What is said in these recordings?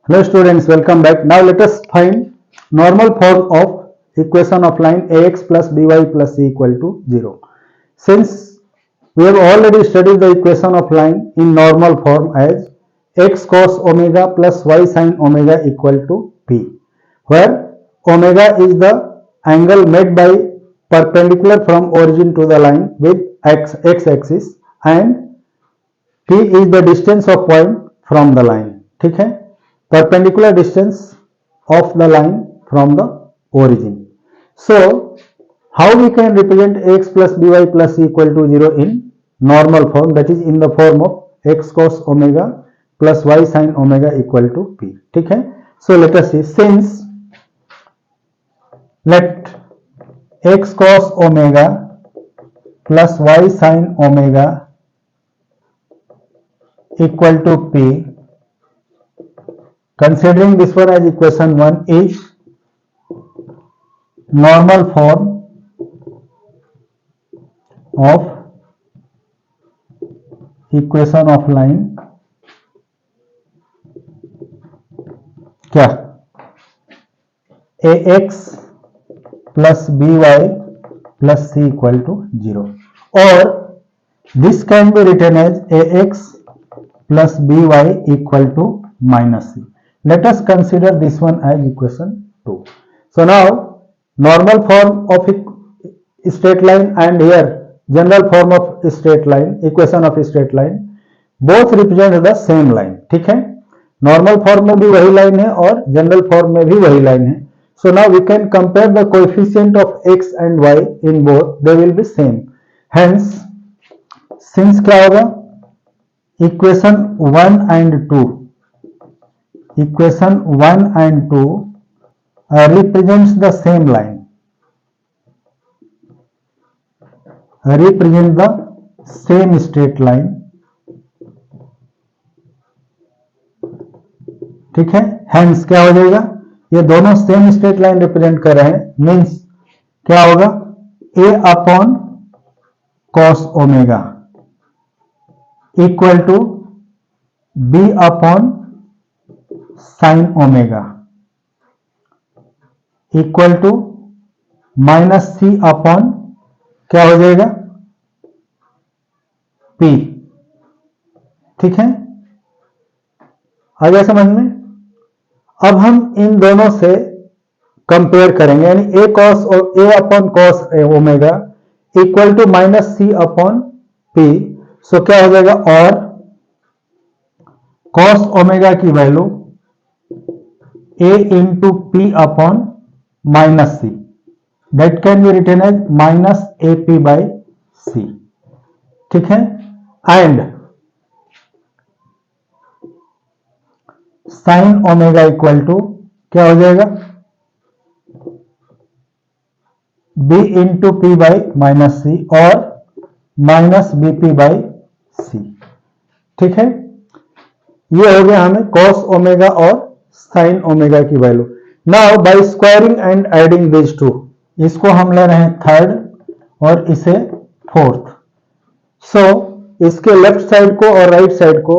Hello students, welcome back. Now let us find normal form of equation of line ax plus by plus c equal to 0. Since we have already studied the equation of line in normal form as x cos omega plus y sin omega equal to p, where omega is the angle made by perpendicular from origin to the line with x axis and p is the distance of point from the line. ठीक है, perpendicular distance of the line from the origin. So how we can represent x plus by plus c equal to 0 in normal form, that is in the form of x cos omega plus y sin omega equal to p. ठीक है, so let us see, since let x cos omega plus y sin omega equal to p, considering this one as equation 1 is normal form of equation of line क्या ax plus by plus c equal to 0, or this can be written as ax plus by equal to minus c. Let us consider this one as equation 2. So now normal form of straight line and here general form of straight line, equation of straight line, both represent the same line. ठीक है, normal form में भी वही line है और general form में भी वही लाइन है. So now we can compare the coefficient of x and y in both, they will be same. Hence since क्या होगा, equation 1 and 2, equation 1 and 2 represents the same line, represent the same straight line. ठीक है, hence क्या हो जाएगा, ये दोनों same straight line represent कर रहे हैं, मीन्स क्या होगा, a upon cos omega equal to b upon sine omega equal to minus C upon क्या हो जाएगा, p. ठीक है, आ गया समझ में. अब हम इन दोनों से कंपेयर करेंगे, यानी a upon cos omega equal to minus C upon p. So क्या हो जाएगा, और कॉस ओमेगा की value a into p upon minus c, that can be written as minus ap by c. ठीक है, and sine omega equal to क्या हो जाएगा, b into p by minus c और माइनस bp बाई c. ठीक है, ये हो गया हमें कॉस ओमेगा और साइन ओमेगा की value. Now by squaring and adding this two, इसको हम ले रहे हैं थर्ड और इसे फोर्थ. सो इसके लेफ्ट साइड को और राइट साइड को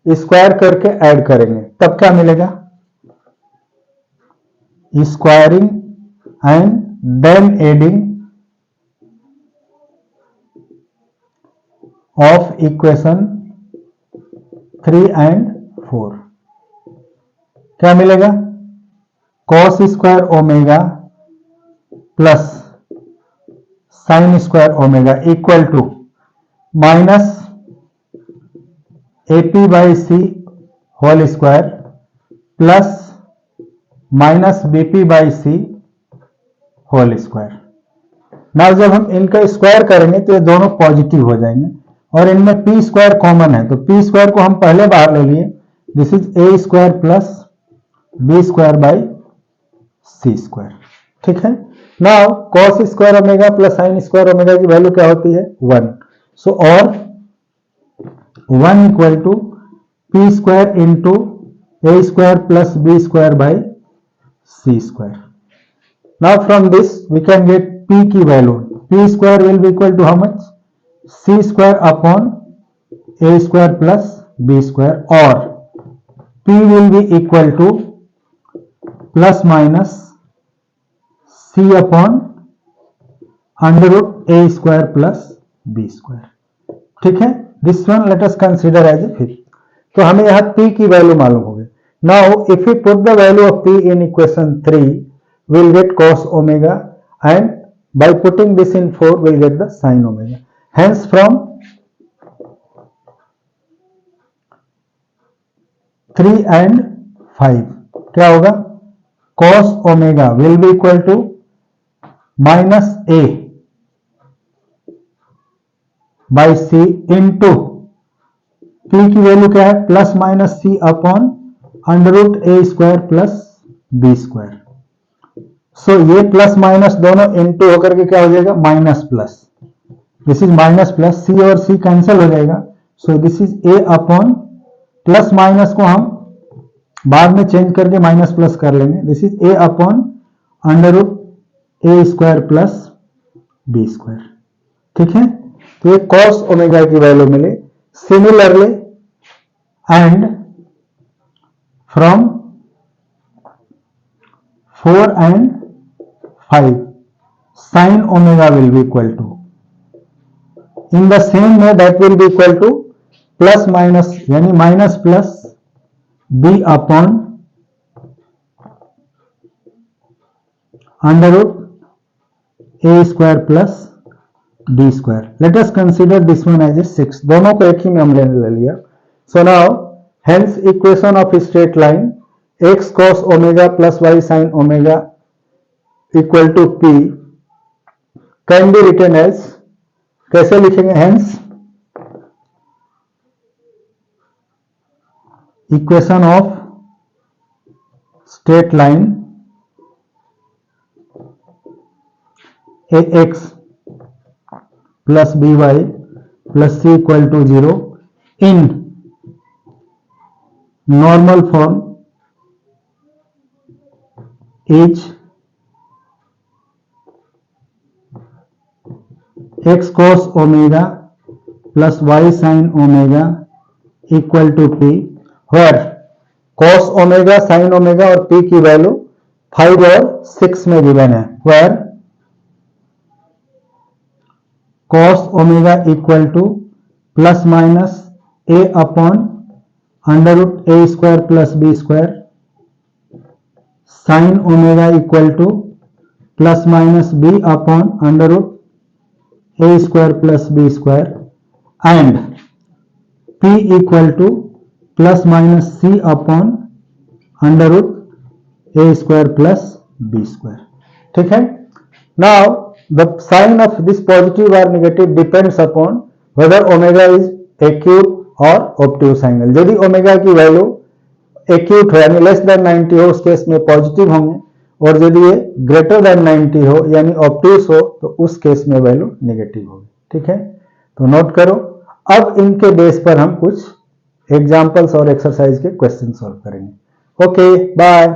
स्क्वायर करके ऐड करेंगे, तब क्या मिलेगा, squaring and then adding of equation 3 and 4. क्या मिलेगा, cos square omega plus sine square omega equal to minus AP by C whole square plus minus BP by C whole square. ना जब हम इनका स्क्वायर करेंगे तो ये दोनों पॉजिटिव हो जाएंगे और इनमें पी स्क्वायर कॉमन है, तो पी स्क्वायर को हम पहले बाहर ले लिए, this is A square plus B square by C square. ठीक है, now cos square omega plus sine square omega की वैल्यू क्या होती है, 1. सो और 1 equal to P square into A square plus B square by C square. Now from this we can get p की value, p square will be equal to how much, C square upon A square plus B square, और P will be equal to plus minus C upon under root A square plus B square. ठीक है, this one let us consider as A fifth. तो हमें यहाँ P की value मालूम होगी. Now if we put the value of P in equation 3 we'll get cos omega, and by putting this in 4 we'll get the sin omega. Hence from 3 and 5 क्या होगा, cos omega will be equal to minus a by c into p की value क्या है, plus minus c upon under root a square plus b square. So ये plus minus दोनों into होकर के क्या हो जाएगा, minus plus. This is minus plus, c और सी कैंसिल हो जाएगा. So this is A upon, plus minus को हम बाद में चेंज करके माइनस प्लस कर लेंगे. This is A upon under root A square plus B square. ठीक है, तो ये कॉस ओमेगा की वैल्यू मिले. Similarly and from 4 and 5 sin omega will be equal to, in the same way that will be equal to plus minus यानी minus plus b upon under root a square plus d square. Let us consider this one as a 6. दोनों को एक ही में हम ले लिया. So now hence equation of straight line x cos omega plus y sin omega equal to p can be written as, कैसे लिखेंगे, hence equation of straight line ax plus by plus c equal to 0 in normal form is x cos omega plus y sin omega equal to p, where cos omega, sin omega और p की value 5 और 6 में given है. where cos omega equal to plus minus a upon under root a square plus b square, sin omega equal to plus minus b upon under root a square plus b square, and p equal to plus minus c upon under root a square plus b square. ठीक है, now the sign of this positive or negative depends upon whether omega is acute or obtuse angle. यदि omega की value acute हो यानी less than 90 हो, उस case में positive होंगे, और यदि ये ग्रेटर देन 90 हो यानी ऑब्ट्यूस हो तो उस केस में वैल्यू नेगेटिव होगी. ठीक है, तो नोट करो. अब इनके बेस पर हम कुछ एग्जांपल्स और एक्सरसाइज के क्वेश्चन सॉल्व करेंगे. Okay, bye.